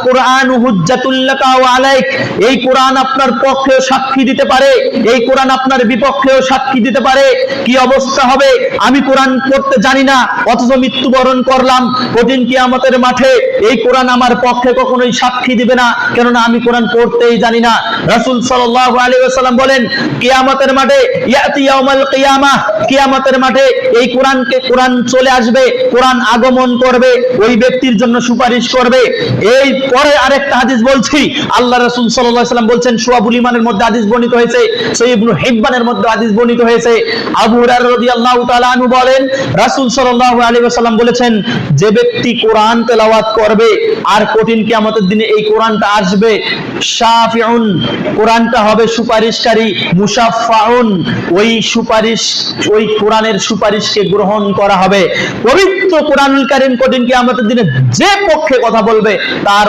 কুরআনু হুজ্জাতুল লাকা ওয়া আলাইক, এই কোরআন আপনার পক্ষেও সাক্ষী দিতে পারে, এই কোরআন আপনার বিপক্ষেও সাক্ষী দিতে পারে। কি অবস্থা হবে, আমি কোরআন পড়তে জানি না অথচ মৃত্যুবরণ করলাম, কঠিন কিয়ামতের মাঠে এই কোরআন আমার পক্ষে কখনোই সাক্ষী দিবে না, কেননা আমি কোরআন পড়তেই জানি না। রাসূল সাল্লাল্লাহু আলাইহি ওয়াসাল্লাম বলেন, কিয়ামতের মাঠে ইয়াতি ইয়াউমাল কিয়ামাহ, কিয়ামতের মাঠে এই কোরআন চলে আসবে, কোরআন আগমন করবে, ওই ব্যক্তির জন্য সুপারিশ করবে। এই পরে আরেকটা হাদিস বলছি, আল্লাহ রাসূল সাল্লাল্লাহু আলাইহি ওয়াসাল্লাম বলছেন, শুআবুল ঈমানের মধ্যে হাদিস বর্ণিত হয়েছে, সহিহ ইবনে হিব্বানের মধ্যে হাদিস বর্ণিত হয়েছে। আবু হুরায়রা রাদিয়াল্লাহু তাআলা আনহু বলেন, রাসূল সাল্লাল্লাহু আলাইহি ওয়াসাল্লাম বলেছেন, যে ব্যক্তি কোরআন তেলাওয়াত করবে আর কঠিন কিয়ামতের দিনে এই কোরআনটা আসবে, শাফিউন, কোরআনটা হবে সুপারিশকারী, মুশাফফাউন, ওই সুপারিশ, ওই কোরআনের সুপারিশকে গ্রহণ করা হবে। পবিত্র কোরআনুল কারীম কঠিন কিয়ামতের দিনে যে পক্ষে কথা বলবে তার